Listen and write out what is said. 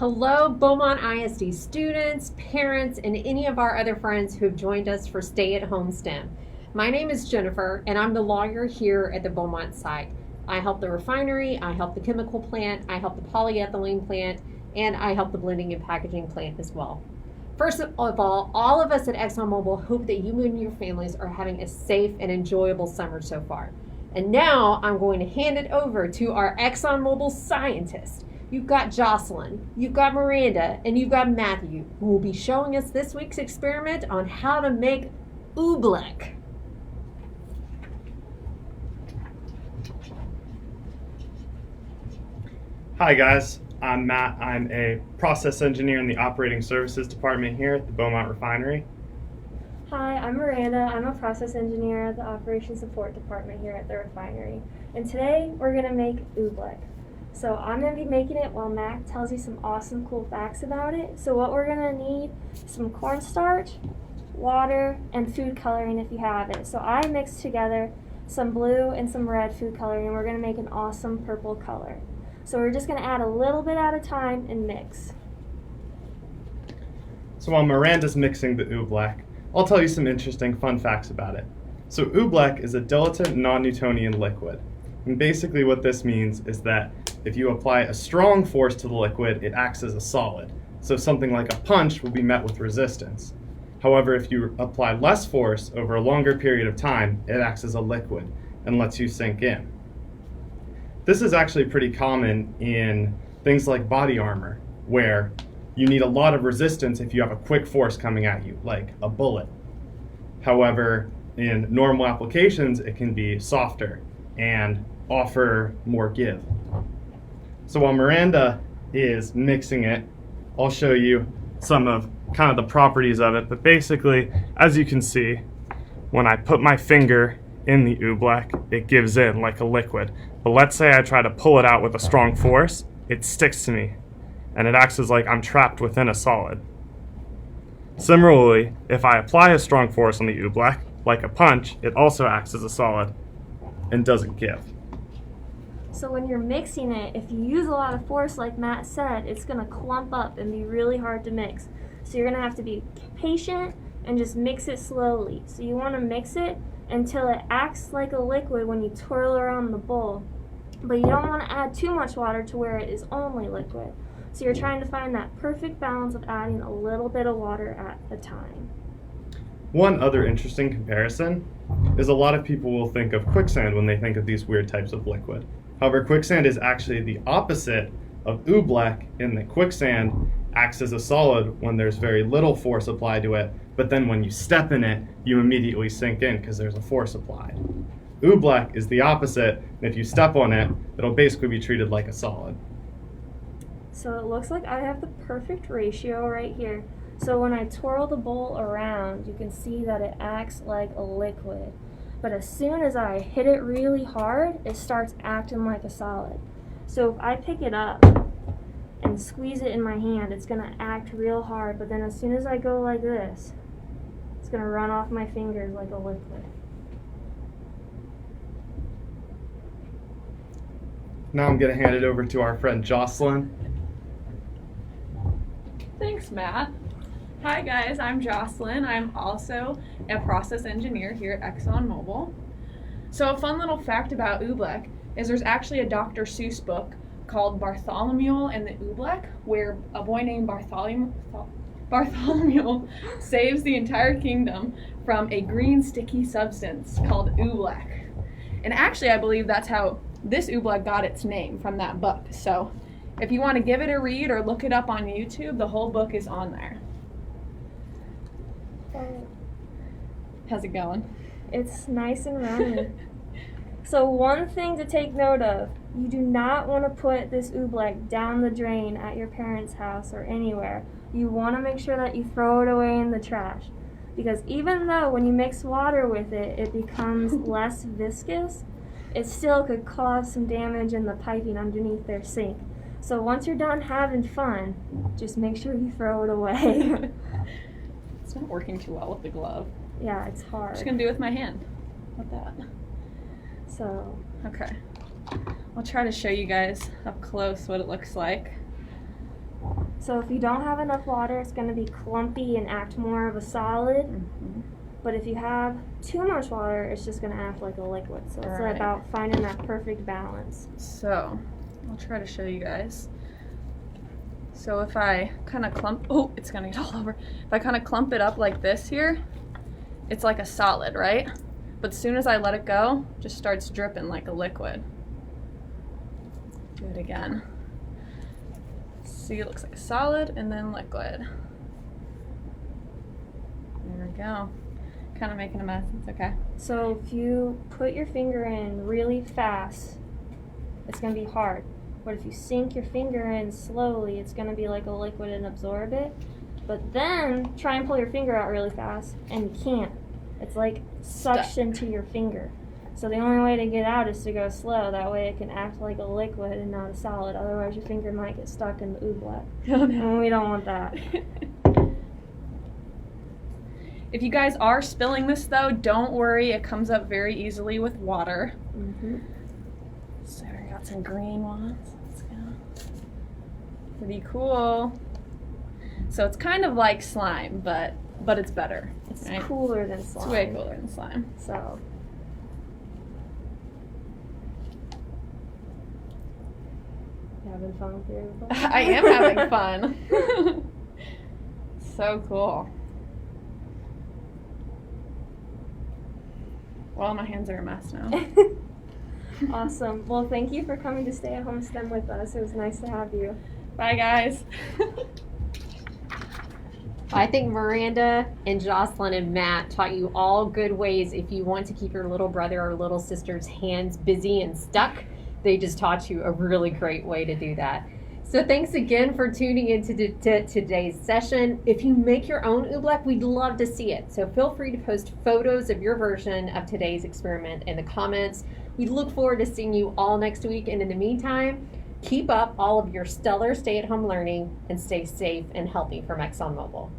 Hello, Beaumont ISD students, parents, and any of our other friends who have joined us for Stay at Home STEM. My name is Jennifer, and I'm the lawyer here at the Beaumont site. I help the refinery, I help the chemical plant, I help the polyethylene plant, and I help the blending and packaging plant as well. First of all of us at ExxonMobil hope that you and your families are having a safe and enjoyable summer so far. And now I'm going to hand it over to our ExxonMobil scientists. You've got Jocelyn, you've got Miranda, and you've got Matthew, who will be showing us this week's experiment on how to make Oobleck. Hi guys, I'm Matt. I'm a process engineer in the operating services department here at the Beaumont refinery. Hi, I'm Miranda. I'm a process engineer at the operations support department here at the refinery. And today we're going to make Oobleck. So I'm going to be making it while Mac tells you some awesome cool facts about it. So what we're going to need is some cornstarch, water, and food coloring if you have it. So I mixed together some blue and some red food coloring, and we're going to make an awesome purple color. So we're just going to add a little bit at a time and mix. So while Miranda's mixing the Oobleck, I'll tell you some interesting fun facts about it. So Oobleck is a diluent non-Newtonian liquid. And basically what this means is that if you apply a strong force to the liquid, it acts as a solid. So something like a punch will be met with resistance. However, if you apply less force over a longer period of time, it acts as a liquid and lets you sink in. This is actually pretty common in things like body armor, where you need a lot of resistance if you have a quick force coming at you, like a bullet. However, in normal applications, it can be softer and offer more give. So while Miranda is mixing it, I'll show you some of kind of the properties of it. But basically, as you can see, when I put my finger in the Oobleck, it gives in like a liquid. But let's say I try to pull it out with a strong force, it sticks to me, and it acts as like I'm trapped within a solid. Similarly, if I apply a strong force on the Oobleck, like a punch, it also acts as a solid and doesn't give. So when you're mixing it, if you use a lot of force like Matt said, it's going to clump up and be really hard to mix. So you're going to have to be patient and just mix it slowly. So you want to mix it until it acts like a liquid when you twirl around the bowl. But you don't want to add too much water to where it is only liquid. So you're trying to find that perfect balance of adding a little bit of water at a time. One other interesting comparison is a lot of people will think of quicksand when they think of these weird types of liquid. However, quicksand is actually the opposite of Oobleck in that quicksand acts as a solid when there's very little force applied to it, but then when you step in it, you immediately sink in because there's a force applied. Oobleck is the opposite, and if you step on it, it'll basically be treated like a solid. So it looks like I have the perfect ratio right here. So when I twirl the bowl around, you can see that it acts like a liquid. But as soon as I hit it really hard, it starts acting like a solid. So if I pick it up and squeeze it in my hand, it's gonna act real hard, but then as soon as I go like this, it's gonna run off my fingers like a liquid. Now I'm going to hand it over to our friend Jocelyn. Thanks, Matt. Hi guys, I'm Jocelyn. I'm also a process engineer here at ExxonMobil. So a fun little fact about Oobleck is there's actually a Dr. Seuss book called Bartholomew and the Oobleck, where a boy named Bartholomew saves the entire kingdom from a green sticky substance called Oobleck. And actually I believe that's how this Oobleck got its name, from that book. So if you want to give it a read or look it up on YouTube, the whole book is on there. How's it going? It's nice and runny. So one thing to take note of, you do not want to put this Oobleck down the drain at your parents' house or anywhere. You want to make sure that you throw it away in the trash. Because even though when you mix water with it, it becomes less viscous, it still could cause some damage in the piping underneath their sink. So once you're done having fun, just make sure you throw it away. It's not working too well with the glove. Yeah, it's hard. I'm just going to do it with my hand. Like that. So. Okay. I'll try to show you guys up close what it looks like. So if you don't have enough water, it's going to be clumpy and act more of a solid. Mm-hmm. But if you have too much water, it's just going to act like a liquid. So it's Right. about finding that perfect balance. So I'll try to show you guys. So if I kind of clump, oh, it's gonna get all over. If I kind of clump it up like this here, it's like a solid, right? But as soon as I let it go, it just starts dripping like a liquid. Do it again. See, it looks like a solid and then liquid. There we go. Kind of making a mess, it's okay. So if you put your finger in really fast, it's going to be hard. But if you sink your finger in slowly, it's going to be like a liquid and absorb it. But then try and pull your finger out really fast, and you can't. It's like sucked into your finger. So the only way to get out is to go slow. That way it can act like a liquid and not a solid. Otherwise your finger might get stuck in the oobleck. Oh, no. And we don't want that. If you guys are spilling this though, don't worry. It comes up very easily with water. Mm-hmm. So we got some green ones. Let's go. Pretty cool. So it's kind of like slime, but it's better. It's right? cooler than slime. It's way cooler than slime. So you having fun with your oobleck? I am having fun. So cool. Well, my hands are a mess now. Awesome. Well, thank you for coming to Stay at Home STEM with us. It was nice to have you. Bye, guys. I think Miranda and Jocelyn and Matt taught you all good ways if you want to keep your little brother or little sister's hands busy and stuck. They just taught you a really great way to do that. So thanks again for tuning into today's session. If you make your own oobleck, we'd love to see it. So feel free to post photos of your version of today's experiment in the comments. We look forward to seeing you all next week. And in the meantime, keep up all of your stellar stay-at-home learning and stay safe and healthy from ExxonMobil.